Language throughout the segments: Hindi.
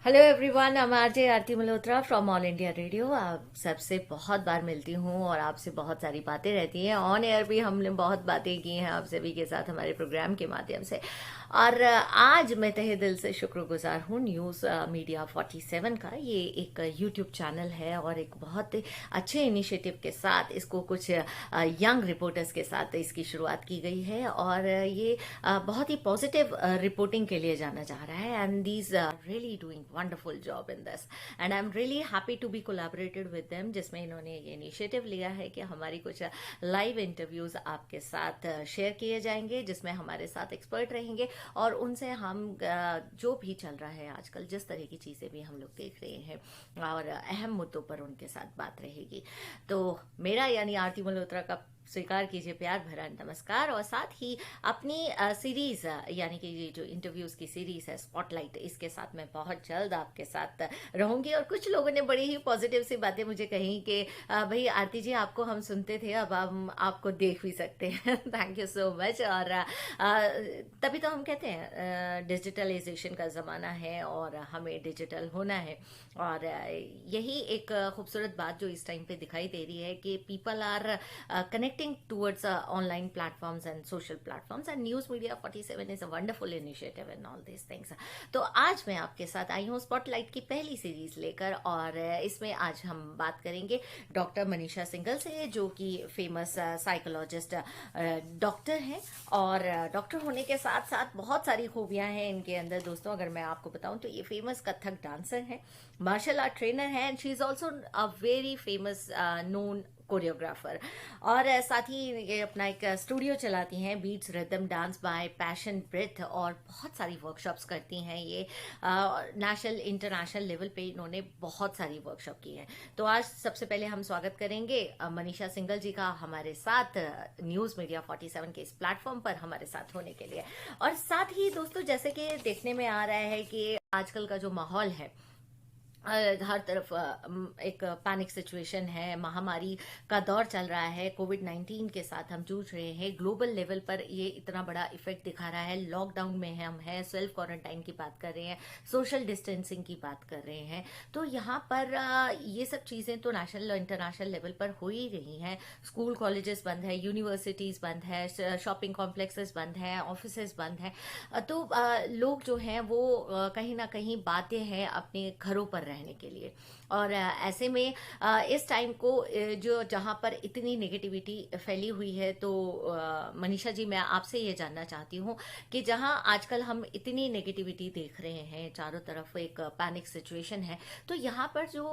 Hello everyone, I'm RJ Aarti Malhotra from all India radio. आप सबसे बहुत बार मिलती हूँ और आपसे बहुत सारी बातें रहती हैं। ऑन एयर भी हमने बहुत बातें की हैं आप सभी के साथ हमारे प्रोग्राम के माध्यम से। और आज मैं तहे दिल से शुक्रगुजार हूँ न्यूज़ मीडिया 47 का। ये एक यूट्यूब चैनल है और एक बहुत अच्छे इनिशिएटिव के साथ इसको कुछ यंग रिपोर्टर्स के साथ इसकी शुरुआत की गई है और ये बहुत ही पॉजिटिव रिपोर्टिंग के लिए जाना जा रहा है। And these really doing wonderful job in this and I am really happy to be collaborated with them, जिसमें इन्होंने ये इनिशिएटिव लिया है कि हमारी कुछ लाइव इंटरव्यूज आपके साथ शेयर किए जाएंगे, जिसमें हमारे साथ एक्सपर्ट रहेंगे और उनसे हम जो भी चल रहा है आजकल, जिस तरह की चीज़ें भी हम लोग देख रहे हैं और अहम मुद्दों पर उनके साथ बात रहेगी। तो मेरा यानी आरती मल्होत्रा का स्वीकार कीजिए प्यार भरा नमस्कार। और साथ ही अपनी सीरीज यानी कि ये जो इंटरव्यूज की सीरीज है स्पॉटलाइट, इसके साथ मैं बहुत जल्द आपके साथ रहूंगी। और कुछ लोगों ने बड़ी ही पॉजिटिव सी बातें मुझे कही कि भाई आरती जी, आपको हम सुनते थे, अब हम आपको देख भी सकते हैं। Thank you so much. और तभी तो हम कहते हैं डिजिटलाइजेशन का ज़माना है और हमें डिजिटल होना है। और यही एक खूबसूरत बात जो इस टाइम पे दिखाई दे रही है कि people are connecting towards online platforms and social platforms, and News Media 47 is a wonderful initiative in all these things. तो आज मैं आपके साथ आई हूँ स्पॉटलाइट की पहली सीरीज लेकर और इसमें आज हम बात करेंगे डॉक्टर मनीषा सिंघल से, जो कि फेमस साइकोलॉजिस्ट डॉक्टर हैं और डॉक्टर होने के साथ साथ बहुत सारी खूबियां हैं इनके अंदर। दोस्तों, अगर मैं आपको बताऊं तो ये फेमस कथक डांसर हैं, मार्शल आर्ट ट्रेनर हैं and she is also a very famous known choreographer. और साथ ही ये अपना एक स्टूडियो चलाती हैं, beats rhythm dance by passion breath, और बहुत सारी वर्कशॉप्स करती हैं। ये नेशनल इंटरनेशनल लेवल पे इन्होंने बहुत सारी वर्कशॉप की है। तो आज सबसे पहले हम स्वागत करेंगे मनीषा सिंघल जी का हमारे साथ न्यूज़ मीडिया 47 के इस प्लेटफॉर्म पर हमारे साथ होने के लिए। और साथ ही दोस्तों, जैसे कि देखने में आ रहा है कि आजकल का जो माहौल है, हर तरफ एक पैनिक सिचुएशन है, महामारी का दौर चल रहा है, कोविड-19 के साथ हम जूझ रहे हैं। ग्लोबल लेवल पर ये इतना बड़ा इफेक्ट दिखा रहा है। लॉकडाउन में हम हैं, सेल्फ क्वारंटाइन की बात कर रहे हैं, सोशल डिस्टेंसिंग की बात कर रहे हैं। तो यहाँ पर ये सब चीज़ें तो नेशनल और इंटरनेशनल लेवल पर हो ही रही हैं। स्कूल कॉलेजेस बंद है, यूनिवर्सिटीज़ बंद है, शॉपिंग कॉम्प्लेक्सेस बंद हैं, ऑफिसेज बंद हैं। तो लोग जो हैं वो कहीं ना कहीं बाध्य हैं अपने घरों पर रहने के लिए। और ऐसे में इस टाइम को जो जहाँ पर इतनी नेगेटिविटी फैली हुई है, तो मनीषा जी, मैं आपसे ये जानना चाहती हूँ कि जहाँ आजकल हम इतनी नेगेटिविटी देख रहे हैं, चारों तरफ एक पैनिक सिचुएशन है, तो यहाँ पर जो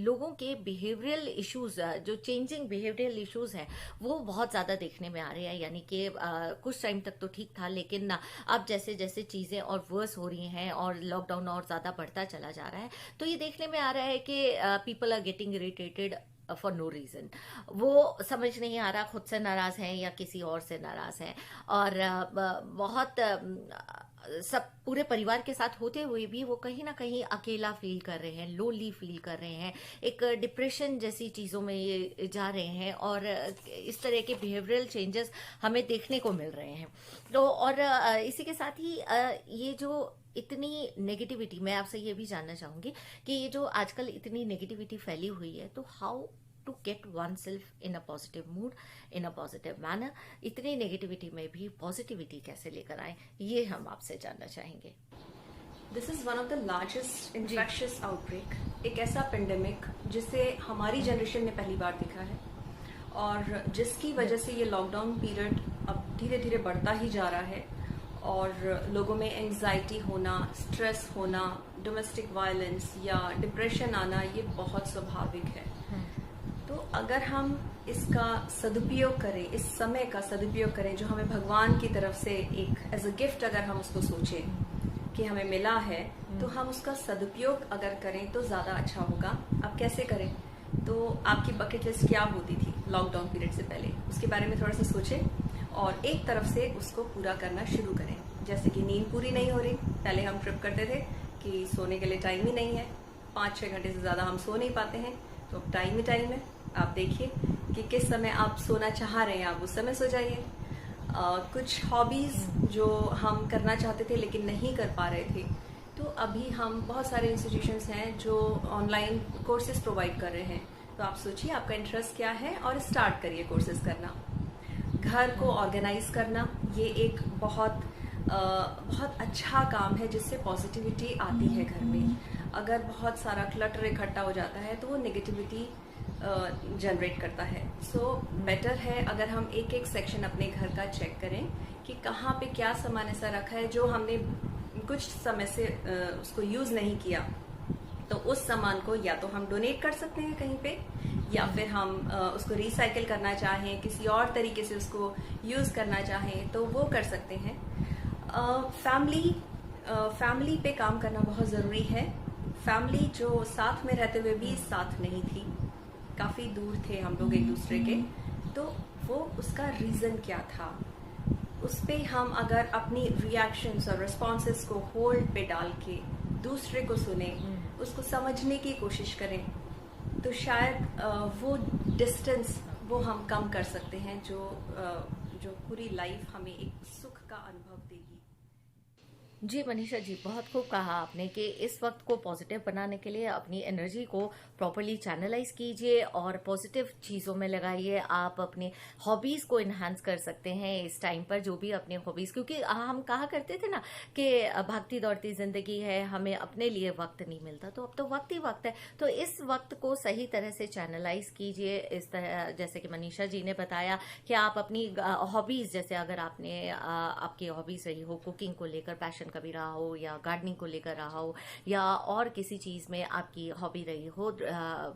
लोगों के बिहेवियरल इश्यूज, जो चेंजिंग बिहेवियरल इश्यूज हैं, वो बहुत ज़्यादा देखने में आ रहे हैं। यानी कि कुछ टाइम तक तो ठीक था, लेकिन अब जैसे जैसे चीज़ें और वर्स हो रही हैं और लॉकडाउन और ज़्यादा बढ़ता चला जा रहा है, तो ये देखने में आ रहा है कि people are getting irritated for no reason. वो समझ नहीं आ रहा खुद से नाराज हैं या किसी और से नाराज हैं। और बहुत सब पूरे परिवार के साथ होते हुए भी वो कहीं ना कहीं अकेला फील कर रहे हैं, लोनली फील कर रहे हैं, एक डिप्रेशन जैसी चीज़ों में ये जा रहे हैं और इस तरह के बिहेवियरल चेंजेस हमें देखने को मिल रहे हैं। तो और इसी के साथ ही ये जो इतनी नेगेटिविटी, मैं आपसे ये भी जानना चाहूँगी कि ये जो आजकल इतनी नेगेटिविटी फैली हुई है, तो how to get oneself in a positive mood, in a positive manner, इतनी नेगेटिविटी में भी पॉजिटिविटी कैसे लेकर आए, ये हम आपसे जानना चाहेंगे। This is one of the largest infectious outbreak, एक ऐसा पेंडेमिक जिसे हमारी जनरेशन ने पहली बार देखा है और जिसकी वजह से ये लॉकडाउन पीरियड अब धीरे धीरे बढ़ता ही जा रहा है और लोगों में एंग्जाइटी होना, स्ट्रेस होना, डोमेस्टिक वायलेंस या डिप्रेशन आना, ये बहुत स्वाभाविक है। तो अगर हम इसका सदुपयोग करें, इस समय का सदुपयोग करें जो हमें भगवान की तरफ से एक एज अ गिफ्ट अगर हम उसको सोचें कि हमें मिला है, तो हम उसका सदुपयोग अगर करें तो ज़्यादा अच्छा होगा। अब कैसे करें? तो आपकी बकेट लिस्ट क्या होती थी लॉकडाउन पीरियड से पहले, उसके बारे में थोड़ा सा सोचें और एक तरफ से उसको पूरा करना शुरू करें। जैसे कि नींद पूरी नहीं हो रही, पहले हम ट्रिप करते थे कि सोने के लिए टाइम ही नहीं है, 5-6 घंटे से ज़्यादा हम सो नहीं पाते हैं, तो अब टाइम ही टाइम है। आप देखिए कि किस समय आप सोना चाह रहे हैं, आप उस समय सो जाइए। कुछ हॉबीज़ जो हम करना चाहते थे लेकिन नहीं कर पा रहे थे, तो अभी हम बहुत सारे इंस्टीट्यूशंस हैं जो ऑनलाइन कोर्सेज प्रोवाइड कर रहे हैं। तो आप सोचिए आपका इंटरेस्ट क्या है और स्टार्ट करिए कोर्सेज करना। घर को ऑर्गेनाइज करना, ये एक बहुत अच्छा काम है जिससे पॉजिटिविटी आती है घर में। अगर बहुत सारा क्लटर इकट्ठा हो जाता है तो वो नेगेटिविटी जनरेट करता है। सो बेटर है अगर हम एक एक सेक्शन अपने घर का चेक करें कि कहाँ पे क्या सामान ऐसा रखा है जो हमने कुछ समय से उसको यूज नहीं किया, तो उस सामान को या तो हम डोनेट कर सकते हैं कहीं पे, या फिर हम उसको रिसाइकिल करना चाहें, किसी और तरीके से उसको यूज करना चाहें तो वो कर सकते हैं। फैमिली पे काम करना बहुत जरूरी है। फैमिली जो साथ में रहते हुए भी साथ नहीं थी, काफी दूर थे हम लोग एक दूसरे के, तो वो उसका रीजन क्या था, उस पे हम अगर अपनी रिएक्शंस और रिस्पॉन्सेस को होल्ड पे डाल के दूसरे को सुने, उसको समझने की कोशिश करें, तो शायद वो डिस्टेंस वो हम कम कर सकते हैं जो पूरी लाइफ हमें एक सुख का अनुभव देगी। जी मनीषा जी, बहुत खूब कहा आपने कि इस वक्त को पॉजिटिव बनाने के लिए अपनी एनर्जी को प्रॉपर्ली चैनलाइज कीजिए और पॉजिटिव चीज़ों में लगाइए। आप अपनी हॉबीज़ को इन्हांस कर सकते हैं इस टाइम पर, जो भी अपनी हॉबीज़, क्योंकि हम कहा करते थे ना कि भागती दौड़ती ज़िंदगी है, हमें अपने लिए वक्त नहीं मिलता, तो अब तो वक्त ही वक्त है। तो इस वक्त को सही तरह से चैनलाइज कीजिए। इस तरह जैसे कि मनीषा जी ने बताया कि आप अपनी हॉबीज़, जैसे अगर आपकी हॉबीज़ रही हो कुकिंग को लेकर, पैशन कभी रहा हो, या गार्डनिंग को लेकर रहा हो, या और किसी चीज़ में आपकी हॉबी रही हो,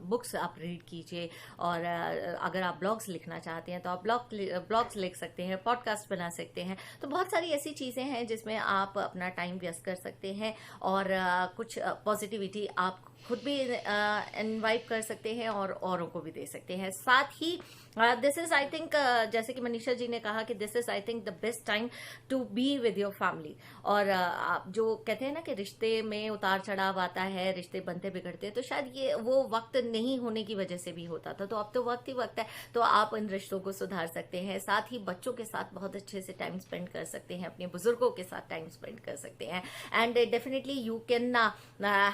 बुक्स आप रीड कीजिए। और अगर आप ब्लॉग्स लिखना चाहते हैं तो आप ब्लॉग्स लिख सकते हैं, पॉडकास्ट बना सकते हैं। तो बहुत सारी ऐसी चीज़ें हैं जिसमें आप अपना टाइम व्यस्त कर सकते हैं और कुछ पॉजिटिविटी आप खुद भी इनवाइट कर सकते हैं और औरों को भी दे सकते हैं। साथ ही दिस इज आई थिंक, जैसे कि मनीषा जी ने कहा कि this is I think the best time to be with your family. और आप जो कहते हैं ना कि रिश्ते में उतार चढ़ाव आता है, रिश्ते बनते बिगड़ते हैं, तो शायद ये वो वक्त नहीं होने की वजह से भी होता था। तो अब तो वक्त ही वक्त है, तो आप इन रिश्तों को सुधार सकते हैं। साथ ही बच्चों के साथ बहुत अच्छे से टाइम स्पेंड कर सकते हैं, अपने बुजुर्गों के साथ टाइम स्पेंड कर सकते हैं। And definitely you can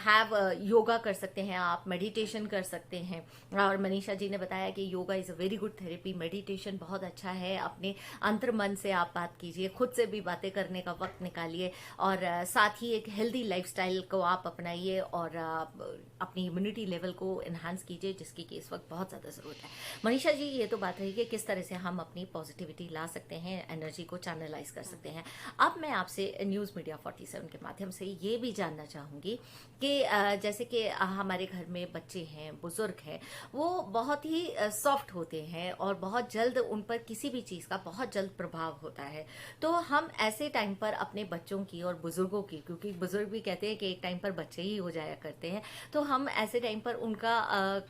have yoga कर सकते हैं, आप मेडिटेशन कर सकते हैं। और मनीषा जी ने बताया कि yoga is a very good therapy, meditation बहुत अच्छा है। अपने अंतर मन से आप बात कीजिए, खुद से भी बातें करने का वक्त निकालिए, और साथ ही एक हेल्दी लाइफस्टाइल को आप अपनाइए और अपनी इम्यूनिटी लेवल को एनहांस कीजिए, जिसकी कि इस वक्त बहुत ज़्यादा ज़रूरत है। मनीषा जी, ये तो बात रही कि किस तरह से हम अपनी पॉजिटिविटी ला सकते हैं, एनर्जी को चैनलाइज कर सकते हैं। अब मैं आपसे न्यूज़ मीडिया 47 के माध्यम से ये भी जानना चाहूँगी कि जैसे कि हमारे घर में बच्चे हैं, बुजुर्ग हैं, वो बहुत ही सॉफ्ट होते हैं और बहुत जल्द उन पर किसी भी चीज़ का बहुत जल्द प्रभाव होता है। तो हम ऐसे टाइम पर अपने बच्चों की और बुजुर्गों की, क्योंकि बुजुर्ग भी कहते हैं कि एक टाइम पर बच्चे ही हो जाया करते हैं, तो हम ऐसे टाइम पर उनका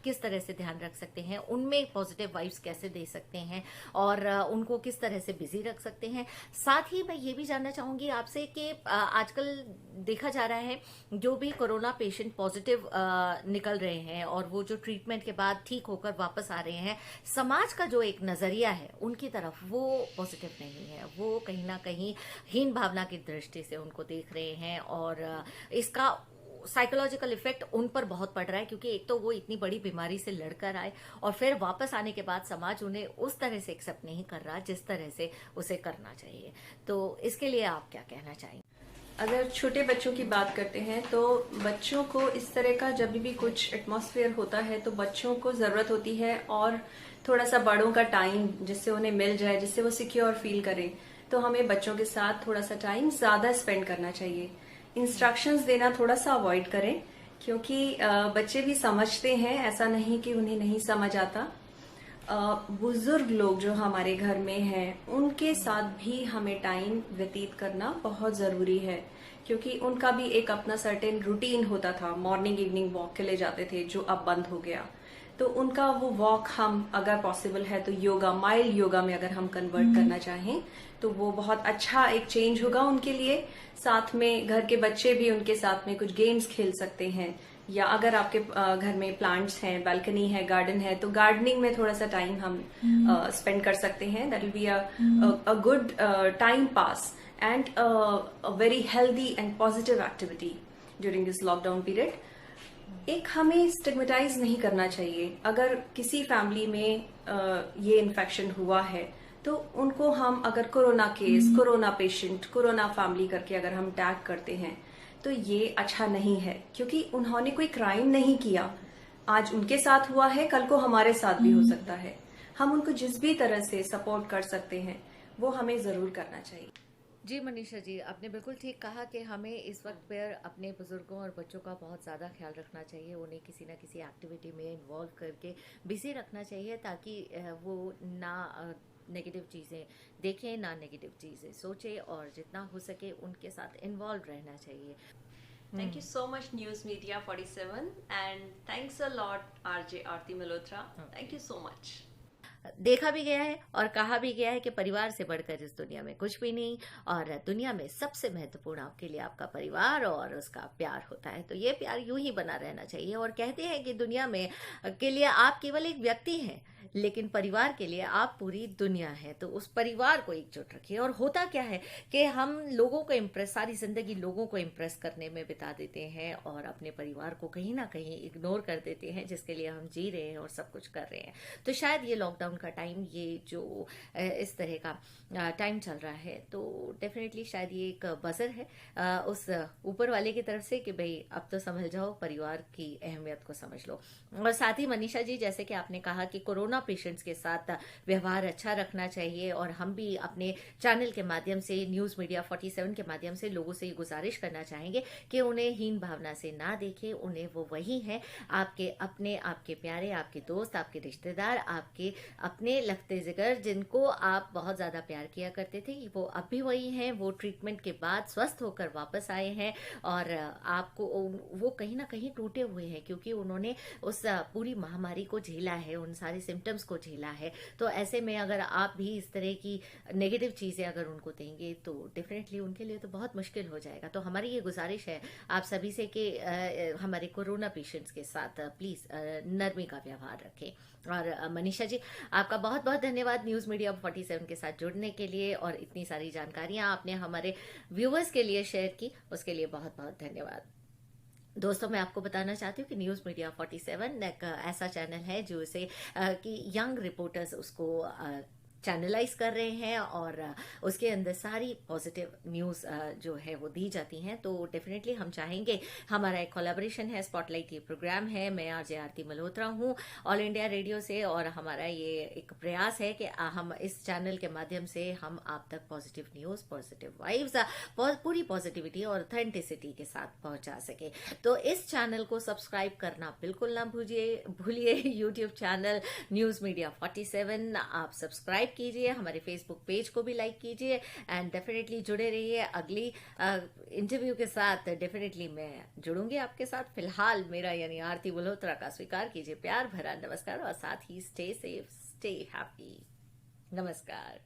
किस तरह से ध्यान रख सकते हैं, उनमें पॉजिटिव वाइब्स कैसे दे सकते हैं और उनको किस तरह से बिजी रख सकते हैं। साथ ही मैं ये भी जानना चाहूँगी आपसे कि आजकल देखा जा रहा है जो भी कोरोना पेशेंट पॉजिटिव निकल रहे हैं और वो जो ट्रीटमेंट के बाद ठीक होकर वापस आ रहे हैं, समाज का जो एक नजरिया है उनकी तरफ, वो पॉजिटिव नहीं है। वो कहीं ना कहीं हीन भावना की दृष्टि से उनको देख रहे हैं और इसका साइकोलॉजिकल इफेक्ट उन पर बहुत पड़ रहा है, क्योंकि एक तो वो इतनी बड़ी बीमारी से लड़कर आए और फिर वापस आने के बाद समाज उन्हें उस तरह से एक्सेप्ट नहीं कर रहा जिस तरह से उसे करना चाहिए। तो इसके लिए आप क्या कहना चाहेंगे? अगर छोटे बच्चों की बात करते हैं तो बच्चों को इस तरह का जब भी कुछ एटमॉस्फेयर होता है तो बच्चों को जरूरत होती है और थोड़ा सा बड़ों का टाइम जिससे उन्हें मिल जाए, जिससे वो सिक्योर फील करें। तो हमें बच्चों के साथ थोड़ा सा टाइम ज्यादा स्पेंड करना चाहिए। इंस्ट्रक्शंस देना थोड़ा सा अवॉइड करें, क्योंकि बच्चे भी समझते हैं, ऐसा नहीं कि उन्हें नहीं समझ आता। बुजुर्ग लोग जो हमारे घर में हैं उनके साथ भी हमें टाइम व्यतीत करना बहुत जरूरी है, क्योंकि उनका भी एक अपना सर्टेन रूटीन होता था, मॉर्निंग इवनिंग वॉक के लिए जाते थे जो अब बंद हो गया। तो उनका वो वॉक हम अगर पॉसिबल है तो योगा, माइल्ड योगा में अगर हम कन्वर्ट करना चाहें तो वो बहुत अच्छा एक चेंज होगा उनके लिए। साथ में घर के बच्चे भी उनके साथ में कुछ गेम्स खेल सकते हैं, या अगर आपके घर में प्लांट्स हैं, बालकनी है, गार्डन है, तो गार्डनिंग में थोड़ा सा टाइम हम स्पेंड कर सकते हैं। That will be a good time pass and a very healthy and positive activity during this lockdown period. एक हमें स्टिग्मेटाइज नहीं करना चाहिए। अगर किसी फैमिली में ये इन्फेक्शन हुआ है तो उनको हम अगर corona case, corona patient, corona family करके अगर हम टैग करते हैं तो ये अच्छा नहीं है, क्योंकि उन्होंने कोई क्राइम नहीं किया। आज उनके साथ हुआ है, कल को हमारे साथ भी हो सकता है। हम उनको जिस भी तरह से सपोर्ट कर सकते हैं वो हमें जरूर करना चाहिए। जी मनीषा जी, आपने बिल्कुल ठीक कहा कि हमें इस वक्त पर अपने बुजुर्गों और बच्चों का बहुत ज़्यादा ख्याल रखना चाहिए। उन्हें किसी ना किसी एक्टिविटी में इन्वॉल्व करके बिजी रखना चाहिए ताकि वो ना नेगेटिव चीज़ें देखें, ना नेगेटिव चीज़ें सोचें, और जितना हो सके उनके साथ इन्वॉल्व रहना चाहिए। Thank you so much News Media 47 and thanks a lot RJ Aarti Malhotra. Thank you so much. देखा भी गया है और कहा भी गया है कि परिवार से बढ़कर इस दुनिया में कुछ भी नहीं, और दुनिया में सबसे महत्वपूर्ण आपके लिए आपका परिवार और उसका प्यार होता है। तो ये प्यार यूं ही बना रहना चाहिए। और कहते हैं कि दुनिया में के लिए आप केवल एक व्यक्ति हैं, लेकिन परिवार के लिए आप पूरी दुनिया है। तो उस परिवार को एकजुट रखिए। और होता क्या है कि हम लोगों को इम्प्रेस, सारी जिंदगी लोगों को इम्प्रेस करने में बिता देते हैं और अपने परिवार को कहीं ना कहीं इग्नोर कर देते हैं, जिसके लिए हम जी रहे हैं और सब कुछ कर रहे हैं। तो शायद ये लॉकडाउन का टाइम, ये जो इस तरह का टाइम चल रहा है, तो डेफिनेटली शायद ये एक बजर है उस ऊपर वाले की तरफ से कि भाई अब तो समझ जाओ, परिवार की अहमियत को समझ लो। और साथ ही मनीषा जी, जैसे कि आपने कहा कि कोरोना पेशेंट्स के साथ व्यवहार अच्छा रखना चाहिए, और हम भी अपने चैनल के माध्यम से, न्यूज मीडिया 47 के माध्यम से लोगों से ये गुजारिश करना चाहेंगे कि उन्हें हीन भावना से ना देखें। उन्हें वो वही हैं, आपके अपने, आपके प्यारे, आपके दोस्त, आपके रिश्तेदार, आपके अपने लगते जिगर, जिनको आप बहुत ज्यादा प्यार किया करते थे, वो अब भी वही हैं। वो ट्रीटमेंट के बाद स्वस्थ होकर वापस आए हैं, और आपको वो कहीं ना कहीं टूटे हुए हैं, क्योंकि उन्होंने उस पूरी महामारी को झेला है, उन सारे सिम्टम्स को झेला है। तो ऐसे में अगर आप भी इस तरह की नेगेटिव चीजें अगर उनको देंगे तो डेफिनेटली उनके लिए तो बहुत मुश्किल हो जाएगा। तो हमारी ये गुजारिश है आप सभी से कि हमारे कोरोना पेशेंट्स के साथ प्लीज नरमी का व्यवहार रखें। और मनीषा जी, आपका बहुत बहुत धन्यवाद न्यूज मीडिया 47 के साथ जुड़ने के लिए, और इतनी सारी जानकारियां आपने हमारे व्यूअर्स के लिए शेयर की, उसके लिए बहुत बहुत धन्यवाद। दोस्तों, मैं आपको बताना चाहती हूँ कि न्यूज़ मीडिया 47 एक ऐसा चैनल है जो इसे कि यंग रिपोर्टर्स उसको चैनलाइज कर रहे हैं, और उसके अंदर सारी पॉजिटिव न्यूज़ जो है वो दी जाती हैं। तो डेफिनेटली हम चाहेंगे, हमारा एक कोलैबोरेशन है, स्पॉटलाइट ये प्रोग्राम है, मैं आरजे आरती मल्होत्रा हूँ ऑल इंडिया रेडियो से, और हमारा ये एक प्रयास है कि हम इस चैनल के माध्यम से हम आप तक पॉजिटिव न्यूज़, पॉजिटिव वाइब्स, पूरी पॉजिटिविटी और ऑथेंटिसिटी के साथ पहुंचा सके। तो इस चैनल को सब्सक्राइब करना बिल्कुल ना भूलिए। यूट्यूब चैनल न्यूज़ मीडिया 47 आप सब्सक्राइब कीजिए, हमारे फेसबुक पेज को भी लाइक कीजिए, एंड डेफिनेटली जुड़े रहिए। अगली इंटरव्यू के साथ डेफिनेटली मैं जुड़ूंगी आपके साथ। फिलहाल मेरा यानी आरती मल्होत्रा का स्वीकार कीजिए प्यार भरा नमस्कार, और साथ ही स्टे सेफ, स्टे हैप्पी। नमस्कार।